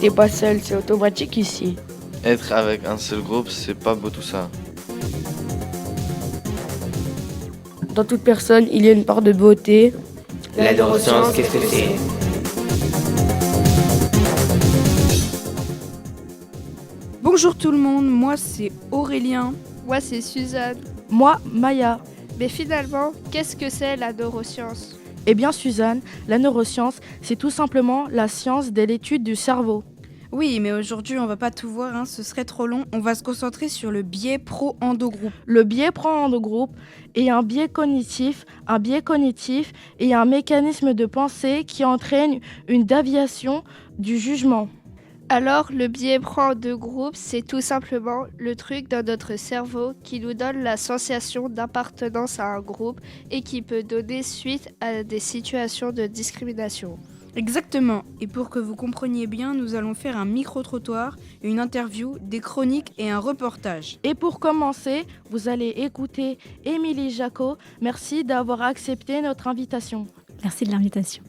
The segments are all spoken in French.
t'es pas seul, c'est automatique ici. Être avec un seul groupe, c'est pas beau tout ça. Dans toute personne, il y a une part de beauté. La neuroscience, qu'est-ce que c'est? Bonjour tout le monde, moi c'est Aurélien. Moi, c'est Suzanne. Moi, Maya. Mais finalement, qu'est-ce que c'est la neuroscience? Eh bien, Suzanne, la neuroscience, c'est tout simplement la science de l'étude du cerveau. Oui, mais aujourd'hui on va pas tout voir, ce serait trop long. On va se concentrer sur le biais pro-endogroupe. Le biais pro-endogroupe est un biais cognitif et un mécanisme de pensée qui entraîne une déviation du jugement. Alors, le biais pro-endogroupe, c'est tout simplement le truc dans notre cerveau qui nous donne la sensation d'appartenance à un groupe et qui peut donner suite à des situations de discrimination. Exactement, et pour que vous compreniez bien, nous allons faire un micro-trottoir, une interview, des chroniques et un reportage. Et pour commencer, vous allez écouter Émilie Jacot. Merci d'avoir accepté notre invitation. Merci de l'invitation.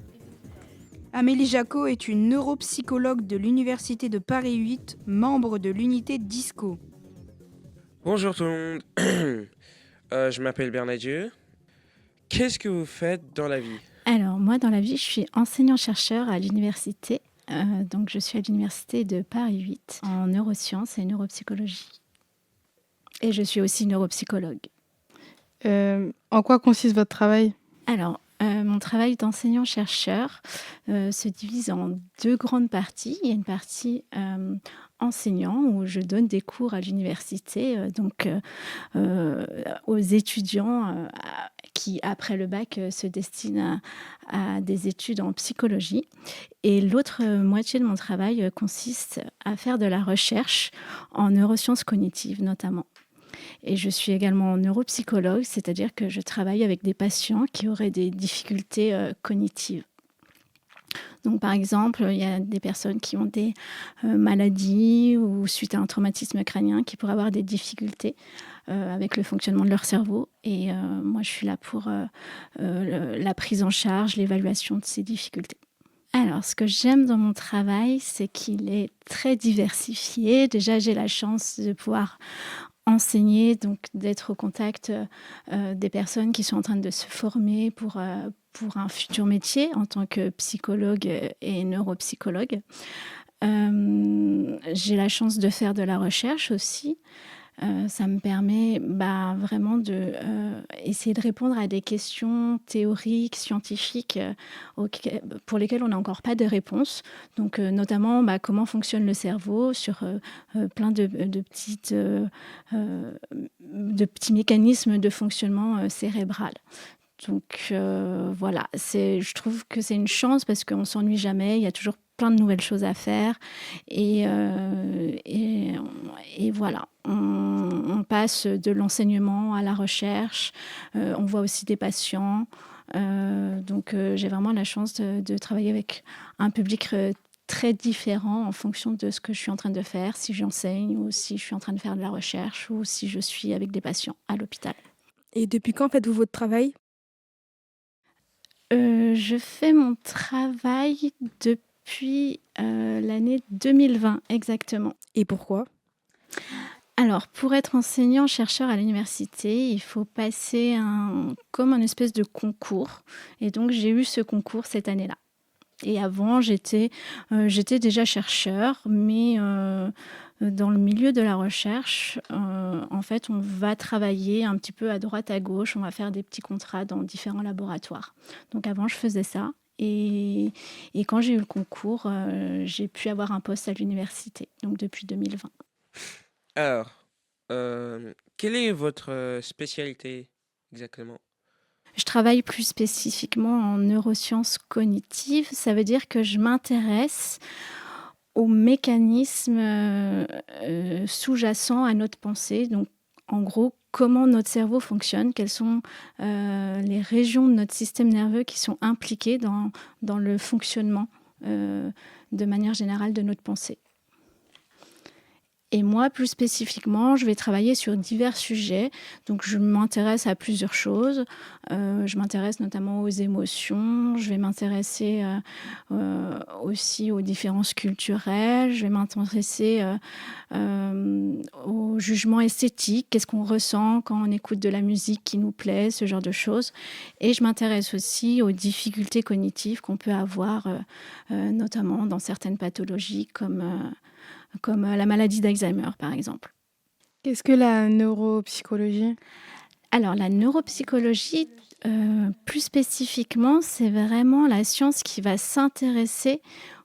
Amélie Jacot est une neuropsychologue de l'Université de Paris 8, membre de l'unité DISCO. Bonjour tout le monde, je m'appelle Bernadieu. Qu'est-ce que vous faites dans la vie? Alors, moi, dans la vie, je suis enseignant-chercheur à l'université. Donc, je suis à l'université de Paris 8 en neurosciences et neuropsychologie. Et je suis aussi neuropsychologue. En quoi consiste votre travail? Alors, mon travail d'enseignant-chercheur se divise en deux grandes parties. Il y a une partie enseignant où je donne des cours à l'université, aux étudiants qui, après le bac, se destinent à des études en psychologie. Et l'autre moitié de mon travail consiste à faire de la recherche en neurosciences cognitives notamment. Et je suis également neuropsychologue, c'est-à-dire que je travaille avec des patients qui auraient des difficultés cognitives. Donc, par exemple, il y a des personnes qui ont des maladies ou suite à un traumatisme crânien qui pourraient avoir des difficultés avec le fonctionnement de leur cerveau. Et moi, je suis là pour la prise en charge, l'évaluation de ces difficultés. Alors, ce que j'aime dans mon travail, c'est qu'il est très diversifié. Déjà, j'ai la chance de pouvoir enseigner, donc d'être au contact des personnes qui sont en train de se former pour un futur métier en tant que psychologue et neuropsychologue. J'ai la chance de faire de la recherche aussi. Ça me permet vraiment d'essayer de répondre à des questions théoriques, scientifiques, pour lesquelles on n'a encore pas de réponse. Donc, notamment, comment fonctionne le cerveau sur plein de petits mécanismes de fonctionnement cérébral. Donc, voilà, je trouve que c'est une chance parce qu'on ne s'ennuie jamais, il y a toujours plein de nouvelles choses à faire et voilà, on passe de l'enseignement à la recherche, on voit aussi des patients, donc j'ai vraiment la chance de travailler avec un public très différent en fonction de ce que je suis en train de faire, si j'enseigne ou si je suis en train de faire de la recherche ou si je suis avec des patients à l'hôpital. Et depuis quand faites-vous votre travail? Je fais mon travail depuis l'année 2020 exactement. Et pourquoi? Alors, pour être enseignant-chercheur à l'université, il faut passer comme un espèce de concours. Et donc, j'ai eu ce concours cette année-là. Et avant, j'étais déjà chercheur, mais dans le milieu de la recherche, en fait, on va travailler un petit peu à droite, à gauche. On va faire des petits contrats dans différents laboratoires. Donc, avant, je faisais ça. Et quand j'ai eu le concours, j'ai pu avoir un poste à l'université, donc depuis 2020. Alors, quelle est votre spécialité exactement? Je travaille plus spécifiquement en neurosciences cognitives. Ça veut dire que je m'intéresse aux mécanismes sous-jacents à notre pensée. Donc, en gros, comment notre cerveau fonctionne, quelles sont les régions de notre système nerveux qui sont impliquées dans le fonctionnement de manière générale de notre pensée. Et moi, plus spécifiquement, je vais travailler sur divers sujets. Donc, je m'intéresse à plusieurs choses. Je m'intéresse notamment aux émotions. Je vais m'intéresser aussi aux différences culturelles. Je vais m'intéresser au jugement esthétique. Qu'est-ce qu'on ressent quand on écoute de la musique qui nous plaît, ce genre de choses. Et je m'intéresse aussi aux difficultés cognitives qu'on peut avoir, notamment dans certaines pathologies comme la maladie d'Alzheimer, par exemple. Qu'est-ce que la neuropsychologie? Alors, la neuropsychologie, plus spécifiquement, c'est vraiment la science qui va s'intéresser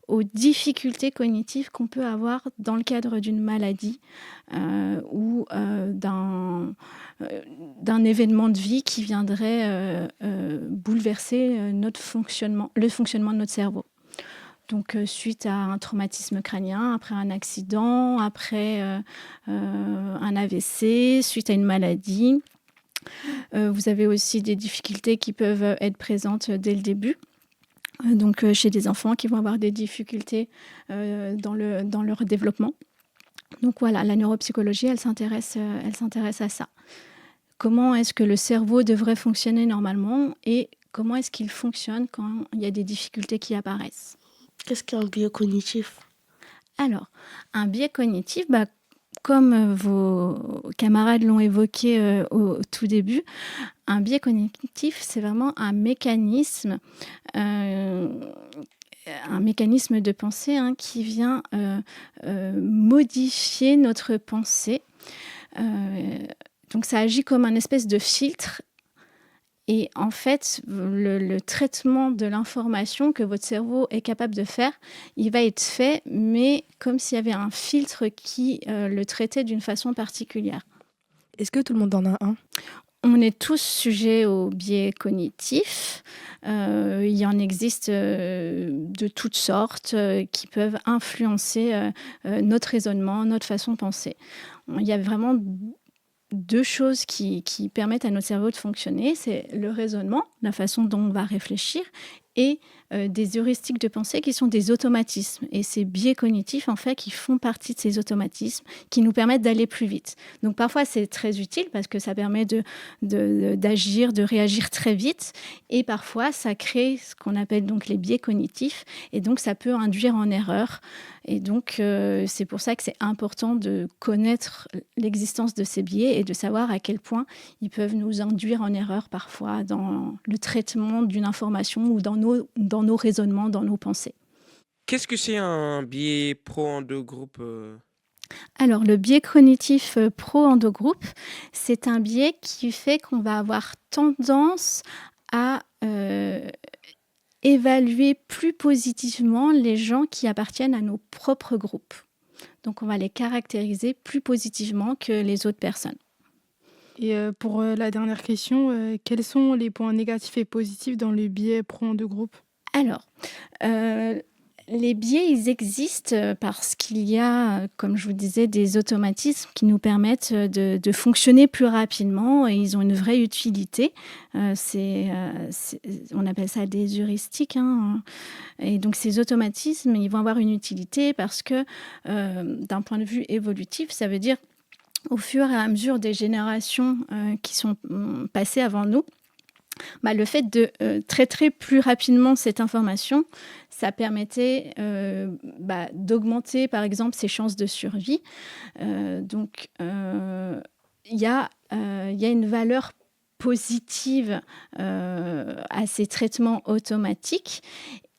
aux difficultés cognitives qu'on peut avoir dans le cadre d'une maladie ou d'un événement de vie qui viendrait bouleverser le fonctionnement de notre cerveau. Donc, suite à un traumatisme crânien, après un accident, après un AVC, suite à une maladie. Vous avez aussi des difficultés qui peuvent être présentes dès le début. Donc, chez des enfants qui vont avoir des difficultés dans leur développement. Donc voilà, la neuropsychologie, elle s'intéresse à ça. Comment est-ce que le cerveau devrait fonctionner normalement et comment est-ce qu'il fonctionne quand il y a des difficultés qui apparaissent. Qu'est-ce qu'un biais cognitif? Alors, un biais cognitif, comme vos camarades l'ont évoqué au tout début, un biais cognitif, c'est vraiment un mécanisme de pensée qui vient modifier notre pensée. Donc ça agit comme un espèce de filtre. Et en fait, le traitement de l'information que votre cerveau est capable de faire, il va être fait, mais comme s'il y avait un filtre qui le traitait d'une façon particulière. Est-ce que tout le monde en a un? On est tous sujets au biais cognitif. Il y en existe de toutes sortes qui peuvent influencer notre raisonnement, notre façon de penser. Il y a vraiment deux choses qui permettent à notre cerveau de fonctionner, c'est le raisonnement, la façon dont on va réfléchir, et des heuristiques de pensée qui sont des automatismes. Et ces biais cognitifs, en fait, qui font partie de ces automatismes, qui nous permettent d'aller plus vite. Donc parfois, c'est très utile parce que ça permet d'agir, de réagir très vite. Et parfois, ça crée ce qu'on appelle donc les biais cognitifs. Et donc, ça peut induire en erreur. Et donc, c'est pour ça que c'est important de connaître l'existence de ces biais et de savoir à quel point ils peuvent nous induire en erreur parfois dans le traitement d'une information ou dans nos raisonnements, dans nos pensées. Qu'est-ce que c'est un biais pro-endogroupe Alors, le biais cognitif pro-endogroupe, c'est un biais qui fait qu'on va avoir tendance à évaluer plus positivement les gens qui appartiennent à nos propres groupes. Donc, on va les caractériser plus positivement que les autres personnes. Et pour la dernière question, quels sont les points négatifs et positifs dans le biais pro-endogroupe? Alors, les biais, ils existent parce qu'il y a, comme je vous disais, des automatismes qui nous permettent de fonctionner plus rapidement et ils ont une vraie utilité. On appelle ça des heuristiques. Et donc, ces automatismes, ils vont avoir une utilité parce que, d'un point de vue évolutif, ça veut dire au fur et à mesure des générations qui sont passées avant nous, le fait de traiter plus rapidement cette information, ça permettait d'augmenter, par exemple, ses chances de survie. Donc, il y a une valeur positive à ces traitements automatiques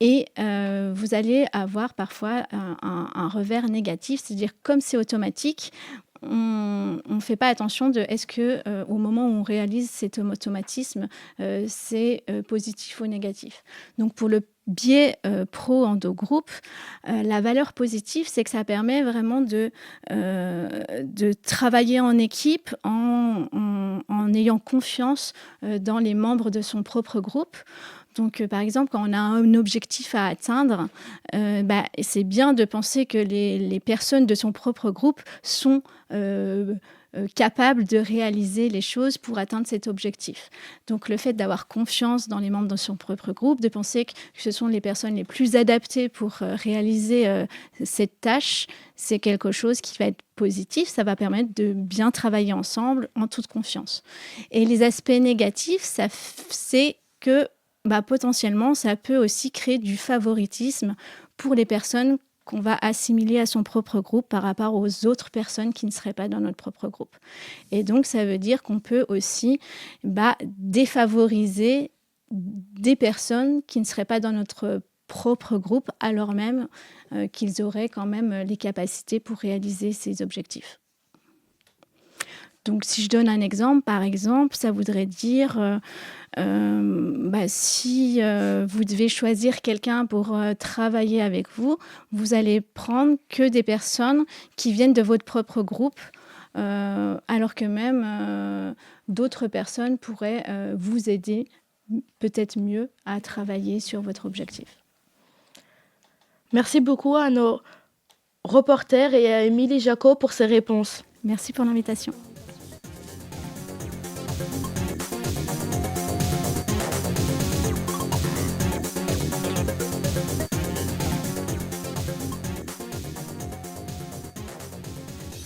et vous allez avoir parfois un revers négatif, c'est-à-dire comme c'est automatique, on ne fait pas attention de est-ce que au moment où on réalise cet automatisme, c'est positif ou négatif. Donc pour le biais pro-endogroupe, la valeur positive, c'est que ça permet vraiment de travailler en équipe en ayant confiance dans les membres de son propre groupe. Donc, par exemple, quand on a un objectif à atteindre, c'est bien de penser que les personnes de son propre groupe sont capable de réaliser les choses pour atteindre cet objectif. Donc le fait d'avoir confiance dans les membres de son propre groupe, de penser que ce sont les personnes les plus adaptées pour réaliser cette tâche, c'est quelque chose qui va être positif, ça va permettre de bien travailler ensemble en toute confiance. Et les aspects négatifs, c'est que potentiellement, ça peut aussi créer du favoritisme pour les personnes qu'on va assimiler à son propre groupe par rapport aux autres personnes qui ne seraient pas dans notre propre groupe. Et donc, ça veut dire qu'on peut aussi défavoriser des personnes qui ne seraient pas dans notre propre groupe, alors même qu'ils auraient quand même les capacités pour réaliser ces objectifs. Donc, si je donne un exemple, par exemple, ça voudrait dire si vous devez choisir quelqu'un pour travailler avec vous, vous allez prendre que des personnes qui viennent de votre propre groupe, alors que même d'autres personnes pourraient vous aider peut-être mieux à travailler sur votre objectif. Merci beaucoup à nos reporters et à Émilie Jacot pour ces réponses. Merci pour l'invitation.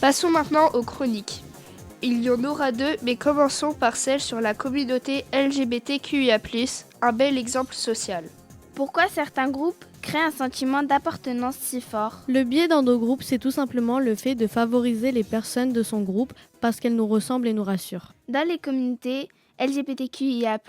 Passons maintenant aux chroniques. Il y en aura 2, mais commençons par celle sur la communauté LGBTQIA+, un bel exemple social. Pourquoi certains groupes créent un sentiment d'appartenance si fort ? Le biais dans nos groupes, c'est tout simplement le fait de favoriser les personnes de son groupe parce qu'elles nous ressemblent et nous rassurent. Dans les communautés LGBTQIA+,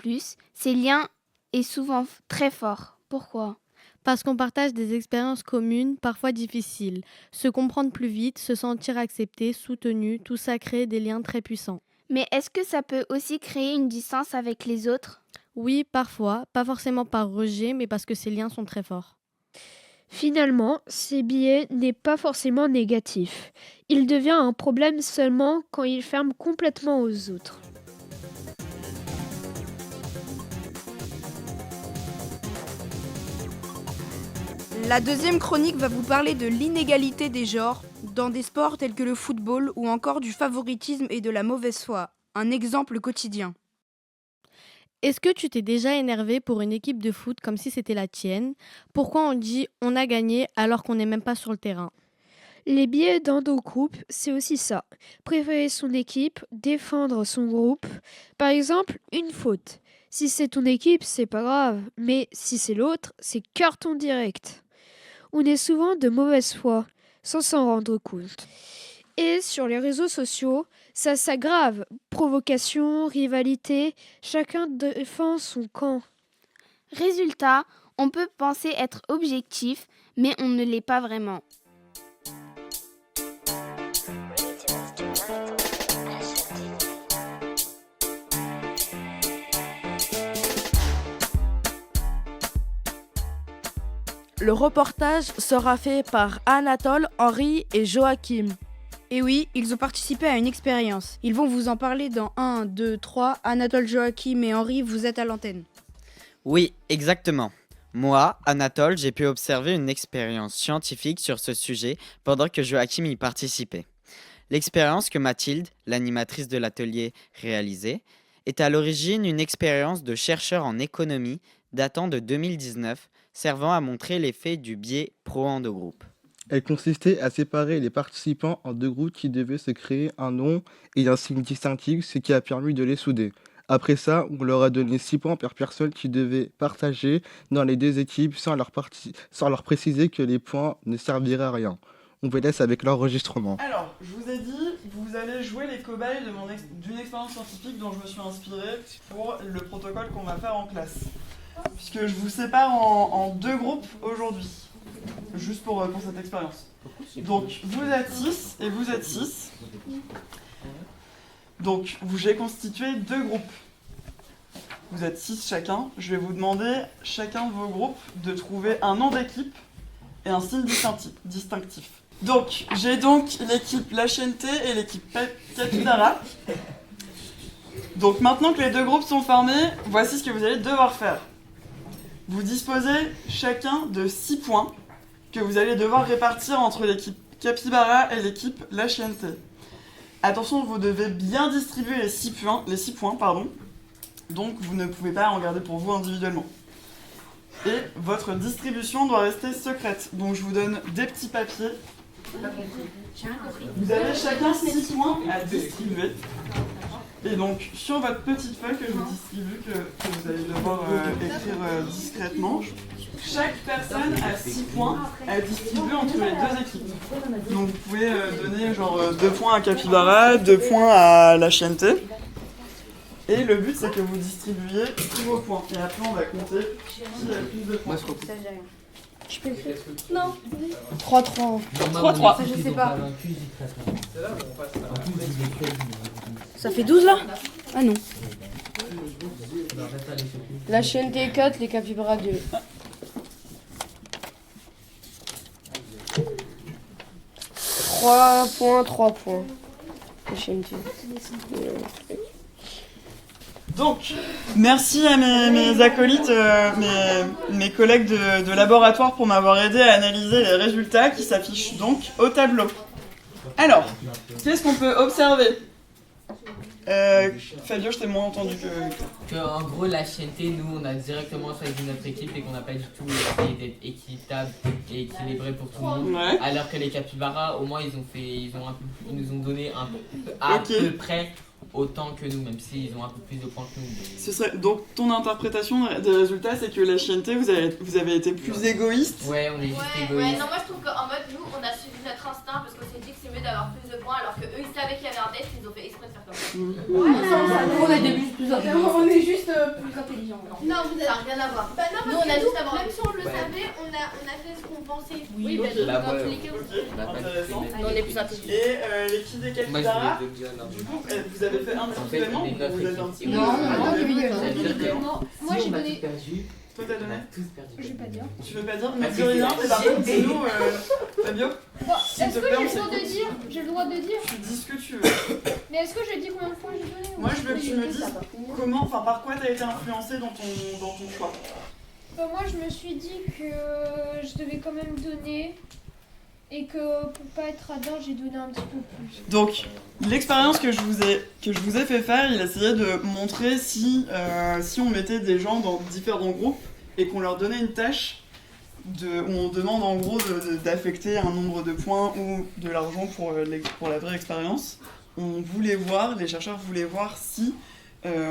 ces liens est souvent très fort. Pourquoi ? Parce qu'on partage des expériences communes, parfois difficiles. Se comprendre plus vite, se sentir accepté, soutenu, tout ça crée des liens très puissants. Mais est-ce que ça peut aussi créer une distance avec les autres ? Oui, parfois, pas forcément par rejet, mais parce que ces liens sont très forts. Finalement, ces biais n'est pas forcément négatif. Il devient un problème seulement quand il ferme complètement aux autres. La deuxième chronique va vous parler de l'inégalité des genres dans des sports tels que le football ou encore du favoritisme et de la mauvaise foi. Un exemple quotidien. Est-ce que tu t'es déjà énervé pour une équipe de foot comme si c'était la tienne ? Pourquoi on dit « on a gagné » alors qu'on n'est même pas sur le terrain ? Les biais dans nos groupes, c'est aussi ça. Préférer son équipe, défendre son groupe. Par exemple, une faute. Si c'est ton équipe, c'est pas grave. Mais si c'est l'autre, c'est carton direct. On est souvent de mauvaise foi, sans s'en rendre compte. Et sur les réseaux sociaux, ça s'aggrave. Provocation, rivalité, chacun défend son camp. Résultat, on peut penser être objectif, mais on ne l'est pas vraiment. Le reportage sera fait par Anatole, Henri et Joachim. Et oui, ils ont participé à une expérience. Ils vont vous en parler dans 1, 2, 3. Anatole, Joachim et Henri, vous êtes à l'antenne. Oui, exactement. Moi, Anatole, j'ai pu observer une expérience scientifique sur ce sujet pendant que Joachim y participait. L'expérience que Mathilde, l'animatrice de l'atelier, réalisait, est à l'origine une expérience de chercheurs en économie datant de 2019, servant à montrer l'effet du biais pro-endogroupe. Elle consistait à séparer les participants en 2 groupes qui devaient se créer un nom et un signe distinctif, ce qui a permis de les souder. Après ça, on leur a donné 6 points par personne qui devaient partager dans les 2 équipes sans leur préciser que les points ne serviraient à rien. On vous laisse avec l'enregistrement. Alors, je vous ai dit, vous allez jouer les cobayes d'une expérience scientifique dont je me suis inspiré pour le protocole qu'on va faire en classe. Puisque je vous sépare en 2 groupes aujourd'hui, juste pour cette expérience. Donc, vous êtes 6 et vous êtes 6. Donc, j'ai constitué 2 groupes. Vous êtes 6 chacun. Je vais vous demander, chacun de vos groupes, de trouver un nom d'équipe et un signe distinctif. Donc, j'ai l'équipe La Chienté et l'équipe Capybara. Donc, maintenant que les 2 groupes sont formés, voici ce que vous allez devoir faire. Vous disposez chacun de 6 points que vous allez devoir répartir entre l'équipe Capybara et l'équipe La Chienté. Attention, vous devez bien distribuer les 6 points, pardon. Donc vous ne pouvez pas en garder pour vous individuellement. Et votre distribution doit rester secrète. Donc je vous donne des petits papiers. Vous avez chacun 6 points à distribuer. Et donc sur votre petite feuille que je vous distribue, que vous allez devoir écrire discrètement, chaque personne a 6 points à distribuer entre les deux équipes. Donc vous pouvez donner genre 2 points à Capybara, 2 points à la Chienté. Et le but c'est que vous distribuiez tous vos points. Et après on va compter qui a le plus de points. Je peux écrire? Non. 3-3. 3-3. Ça, je sais pas. Ça fait 12 là? Ah non. La chaîne T4, les capybaras 2. 3 points, 3 points. La chaîne T. Donc, merci à mes acolytes, mes collègues de laboratoire pour m'avoir aidé à analyser les résultats qui s'affichent donc au tableau. Alors, qu'est-ce qu'on peut observer? Fabio, je t'ai moins entendu que... En gros, la chienté, nous, on a directement choisi notre équipe et qu'on n'a pas du tout essayé d'être équitable et équilibré pour tout le monde. Ouais. Alors que les capybaras, au moins, ils nous ont donné à peu près autant que nous, même s'ils ont un peu plus de points que nous. Donc, ton interprétation des résultats, c'est que la chienté, vous avez été plus égoïste? Ouais, on est juste égoïste. Ouais, non, moi je trouve qu'en mode, nous, on a suivi notre instinct parce qu'on s'est dit que c'est mieux d'avoir plus de points, alors que eux ils savaient qu'il y avait un deck, ils ont fait exprès de faire comme ça. On est des plus intelligents. On est juste plus intelligents. Non, vous avez rien à voir. Bah non, Nous, parce on a que juste nous, à voir. même si on le savait, on a fait ce qu'on pensait. Oui, parce que dans tous les cas, Intéressant. on est plus intelligents. Et l'équipe des capybaras, du coup, vous avez fait individuellement ou vous avez un petit peu? Non, moi j'ai donné. Toi t'as donné? Je vais pas dire. Tu veux pas dire? Mais dis rien, mais par contre dis-nous, Fabio. Est-ce que j'ai le droit de dire? J'ai le droit de dire? Tu dis ce que tu veux. Mais est-ce que je dis combien de fois j'ai donné? Moi je veux que tu me dises par quoi t'as été influencé dans ton choix. Bah, moi je me suis dit que je devais quand même donner. Et que pour pas être radin, j'ai donné un petit peu plus. Donc, l'expérience que je vous ai fait faire, il essayait de montrer si on mettait des gens dans différents groupes et qu'on leur donnait une tâche où on demande en gros d'affecter un nombre de points ou de l'argent pour la vraie expérience. Les chercheurs voulaient voir si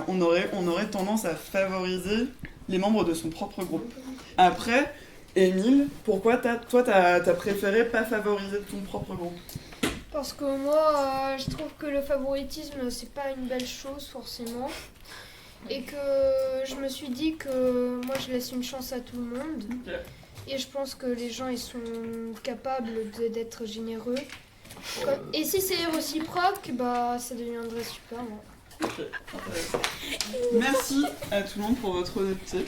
on aurait tendance à favoriser les membres de son propre groupe. Après, Émile, pourquoi t'as préféré pas favoriser ton propre groupe? Parce que moi, je trouve que le favoritisme, c'est pas une belle chose forcément. Et que je me suis dit que moi, je laisse une chance à tout le monde. Okay. Et je pense que les gens, ils sont capables d'être généreux. Et si c'est réciproque, bah, ça deviendrait super. Ouais. Okay. Merci à tout le monde pour votre honnêteté.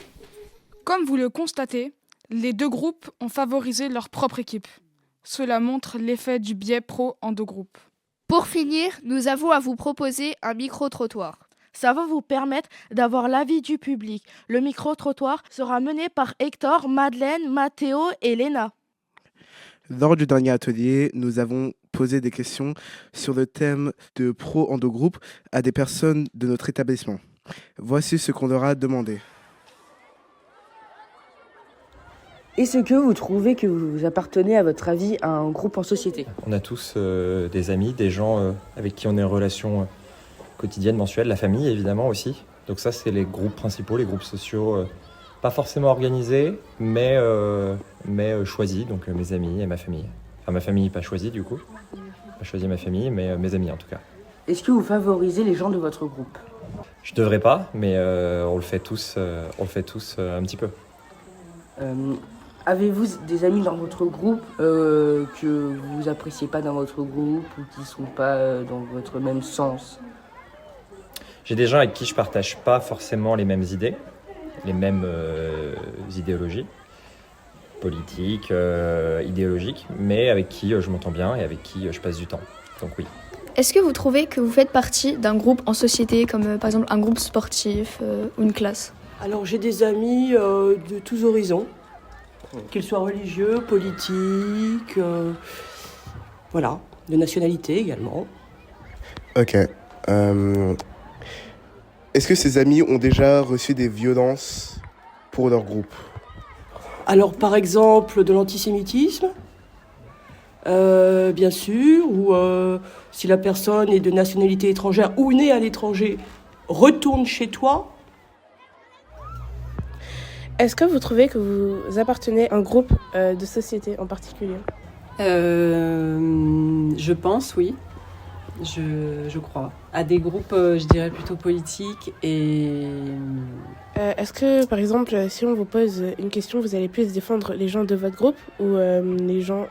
Comme vous le constatez, les deux groupes ont favorisé leur propre équipe. Cela montre l'effet du biais pro en deux groupes. Pour finir, nous avons à vous proposer un micro-trottoir. Ça va vous permettre d'avoir l'avis du public. Le micro-trottoir sera mené par Hector, Madeleine, Mathéo et Léna. Lors du dernier atelier, nous avons posé des questions sur le thème de pro en deux groupes à des personnes de notre établissement. Voici ce qu'on leur a demandé. Est-ce que vous trouvez que vous appartenez, à votre avis, à un groupe en société? On a tous des amis, des gens avec qui on est en relation quotidienne, mensuelle, la famille évidemment aussi. Donc ça, c'est les groupes principaux, les groupes sociaux, pas forcément organisés, mais choisis, donc mes amis et ma famille. Enfin, ma famille pas choisie du coup, pas choisi ma famille, mais mes amis en tout cas. Est-ce que vous favorisez les gens de votre groupe? Je devrais pas, mais on le fait tous un petit peu. Avez-vous des amis dans votre groupe que vous appréciez pas dans votre groupe ou qui sont pas dans votre même sens? J'ai des gens avec qui je partage pas forcément les mêmes idées, les mêmes idéologies politiques, idéologiques, mais avec qui je m'entends bien et avec qui je passe du temps. Donc oui. Est-ce que vous trouvez que vous faites partie d'un groupe en société, comme par exemple un groupe sportif ou une classe? Alors j'ai des amis de tous horizons, qu'ils soient religieux, politiques, voilà, de nationalité également. Ok. Est-ce que ces amis ont déjà reçu des violences pour leur groupe? Alors, par exemple, de l'antisémitisme, bien sûr, ou si la personne est de nationalité étrangère ou née à l'étranger, retourne chez toi. Est-ce que vous trouvez que vous appartenez à un groupe de société en particulier? Je pense, oui. Je crois. À des groupes, je dirais plutôt politiques et... Est-ce que, par exemple, si on vous pose une question, vous allez plus défendre les gens de votre groupe ou les gens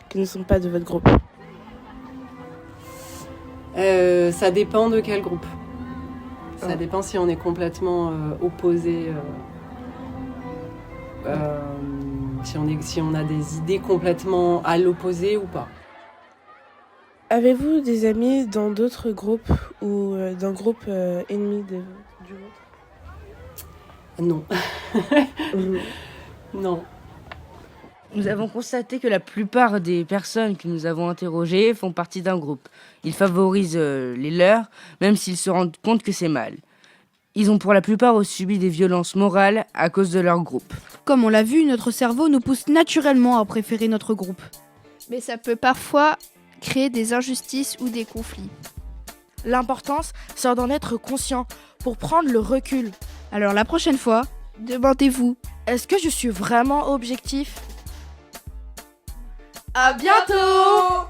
qui ne sont pas de votre groupe? Ça dépend de quel groupe. Ça dépend si on est complètement opposé, si on a des idées complètement à l'opposé ou pas. Avez-vous des amis dans d'autres groupes ou d'un groupe ennemi du vôtre? Non. Non. Nous avons constaté que la plupart des personnes que nous avons interrogées font partie d'un groupe. Ils favorisent les leurs, même s'ils se rendent compte que c'est mal. Ils ont pour la plupart subi des violences morales à cause de leur groupe. Comme on l'a vu, notre cerveau nous pousse naturellement à préférer notre groupe. Mais ça peut parfois créer des injustices ou des conflits. L'importance, c'est d'en être conscient pour prendre le recul. Alors la prochaine fois, demandez-vous, est-ce que je suis vraiment objectif? À bientôt!